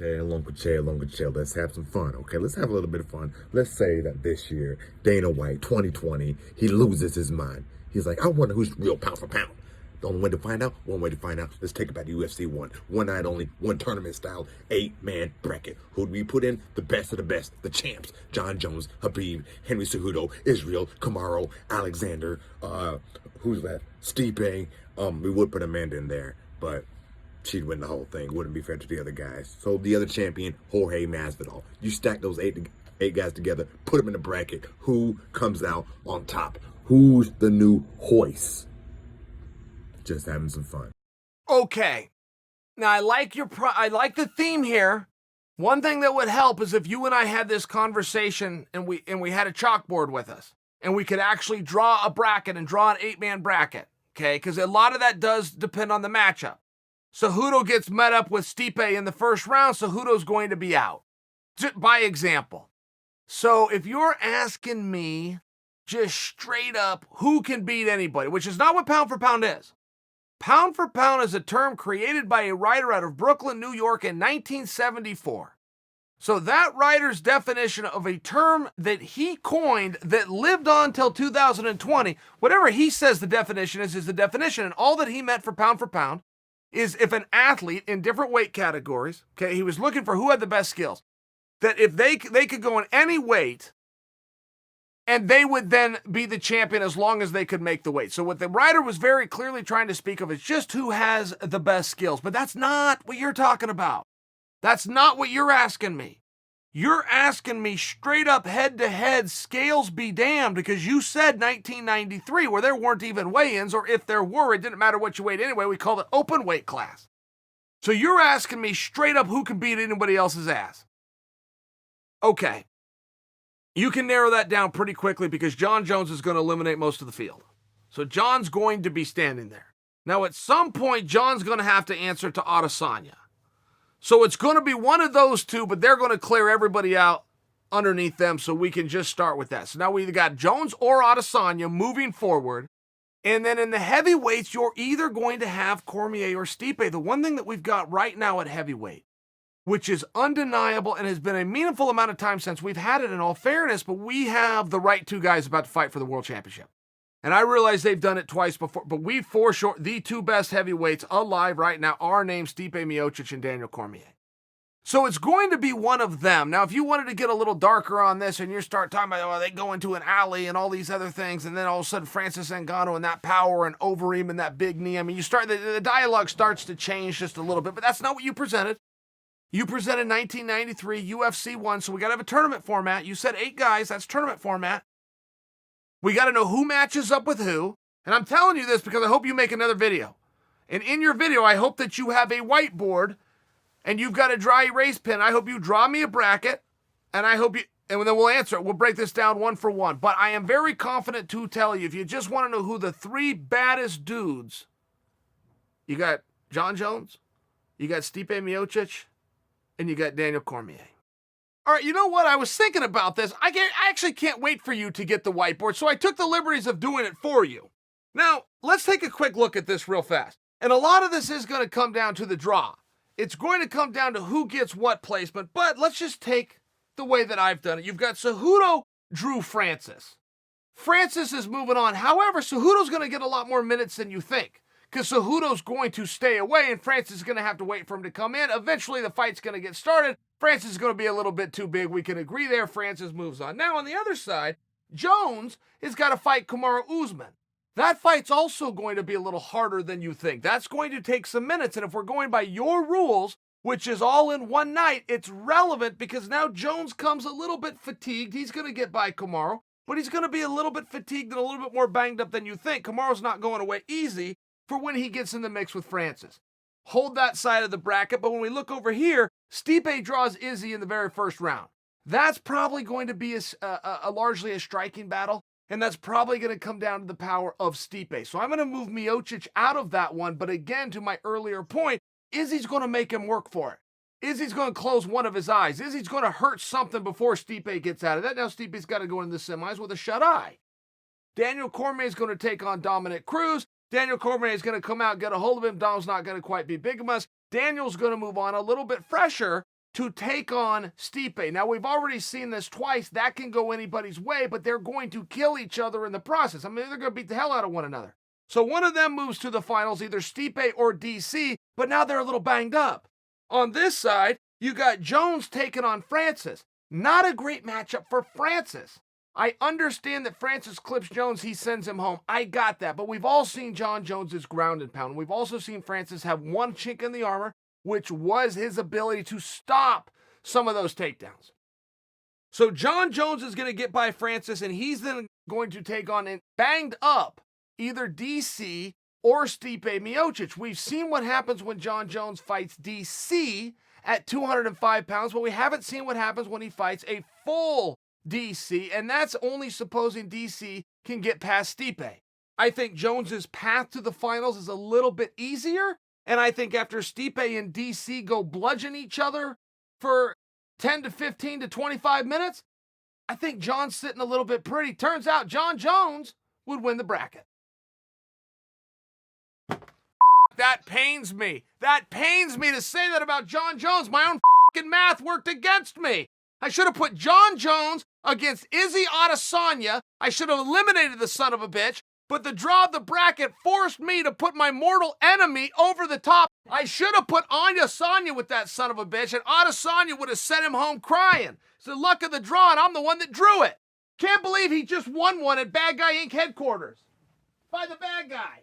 Uncle Chael. Let's have some fun, okay? Let's have a little bit of fun. Let's say that this year, Dana White, 2020, he loses his mind. He's like, I wonder who's real pound for pound. The only way to find out, one way to find out. Let's take it back to UFC 1. One night only, one tournament style, 8-man bracket. Who do we put in? The best of the best, the champs. John Jones, Habib, Henry Cejudo, Israel, Kamaru, Alexander, who's left? Stipe. We would put Amanda in there, but she'd win the whole thing. Wouldn't be fair to the other guys. So the other champion, Jorge Masvidal. You stack those eight guys together, put them in a bracket. Who comes out on top? Who's the new Hoist? Just having some fun. Okay. Now I like I like the theme here. One thing that would help is if you and I had this conversation and we had a chalkboard with us and we could actually draw a bracket and draw an 8-man bracket. Okay, because a lot of that does depend on the matchup. Cejudo gets met up with Stipe in the first round, Cejudo's going to be out. By example. So if you're asking me just straight up who can beat anybody, which is not what pound for pound is. Pound for pound is a term created by a writer out of Brooklyn, New York in 1974. So that writer's definition of a term that he coined that lived on till 2020, whatever he says the definition is the definition. And all that he meant for pound is if an athlete in different weight categories, okay, he was looking for who had the best skills, that if they could go in any weight and they would then be the champion as long as they could make the weight. So what the writer was very clearly trying to speak of is just who has the best skills. But that's not what you're talking about. That's not what you're asking me. You're asking me straight up head-to-head, scales be damned, because you said 1993 where there weren't even weigh-ins, or if there were, it didn't matter what you weighed anyway. We called it open weight class. So you're asking me straight up who can beat anybody else's ass. Okay. You can narrow that down pretty quickly because John Jones is going to eliminate most of the field. So John's going to be standing there. Now, at some point, John's going to have to answer to Adesanya. So it's going to be one of those two, but they're going to clear everybody out underneath them so we can just start with that. So now we either got Jones or Adesanya moving forward. And then in the heavyweights, you're either going to have Cormier or Stipe. The one thing that we've got right now at heavyweight, which is undeniable and has been a meaningful amount of time since we've had it in all fairness, but we have the right two guys about to fight for the world championship. And I realize they've done it twice before, but we for sure, the two best heavyweights alive right now are named Stipe Miocic and Daniel Cormier. So it's going to be one of them. Now, if you wanted to get a little darker on this and you start talking about, they go into an alley and all these other things, and then all of a sudden Francis Ngannou and that power and Overeem and that big knee, I mean, the dialogue starts to change just a little bit, but that's not what you presented. You presented 1993 UFC 1, so we got to have a tournament format. You said 8 guys, that's tournament format. We got to know who matches up with who. And I'm telling you this because I hope you make another video. And in your video, I hope that you have a whiteboard and you've got a dry erase pen. I hope you draw me a bracket, and I hope you, and then we'll answer it. We'll break this down one for one. But I am very confident to tell you, if you just want to know who the 3 baddest dudes, you got John Jones, you got Stipe Miocic, and you got Daniel Cormier. All right, you know what? I was thinking about this. I actually can't wait for you to get the whiteboard, so I took the liberties of doing it for you. Now, let's take a quick look at this real fast. And a lot of this is going to come down to the draw. It's going to come down to who gets what placement, but let's just take the way that I've done it. You've got Cejudo, Drew Francis. Francis is moving on. However, Cejudo's going to get a lot more minutes than you think, because Cejudo's going to stay away and Francis is going to have to wait for him to come in. Eventually, the fight's going to get started. Francis is going to be a little bit too big. We can agree there. Francis moves on. Now, on the other side, Jones has got to fight Kamaru Usman. That fight's also going to be a little harder than you think. That's going to take some minutes. And if we're going by your rules, which is all in one night, it's relevant because now Jones comes a little bit fatigued. He's going to get by Kamaru, but he's going to be a little bit fatigued and a little bit more banged up than you think. Kamaru's not going away easy for when he gets in the mix with Francis. Hold that side of the bracket. But when we look over here, Stipe draws Izzy in the very first round. That's probably going to be a largely a striking battle. And that's probably going to come down to the power of Stipe. So I'm going to move Miocic out of that one. But again, to my earlier point, Izzy's going to make him work for it. Izzy's going to close one of his eyes. Izzy's going to hurt something before Stipe gets out of that. Now Stipe's got to go into the semis with a shut eye. Daniel Cormier is going to take on Dominic Cruz. Daniel Cormier is going to come out, get a hold of him. Dom's not going to quite be big of us. Daniel's going to move on a little bit fresher. to take on Stipe. Now, we've already seen this twice. That can go anybody's way, but they're going to kill each other in the process. I mean, they're going to beat the hell out of one another. So one of them moves to the finals, either Stipe or DC, but now they're a little banged up. On this side, you got Jones taking on Francis. Not a great matchup for Francis. I understand that Francis clips Jones, he sends him home. I got that, but we've all seen John Jones's ground and pound. We've also seen Francis have one chink in the armor, which was his ability to stop some of those takedowns. So John Jones is going to get by Francis, and he's then going to take on and banged up either DC or Stipe Miocic. We've seen what happens when John Jones fights DC at 205 pounds, but we haven't seen what happens when he fights a full DC, and that's only supposing DC can get past Stipe. I think Jones's path to the finals is a little bit easier, and I think after Stipe and DC go bludgeon each other for 10 to 15 to 25 minutes, I think John's sitting a little bit pretty. Turns out John Jones would win the bracket. That pains me. That pains me to say that about John Jones. My own fucking math worked against me. I should have put John Jones against Izzy Adesanya. I should have eliminated the son of a bitch, but the draw of the bracket forced me to put my mortal enemy over the top. I should have put Adesanya with that son of a bitch, and Adesanya would have sent him home crying. It's the luck of the draw, and I'm the one that drew it. Can't believe he just won one at Bad Guy Inc. headquarters by the bad guy.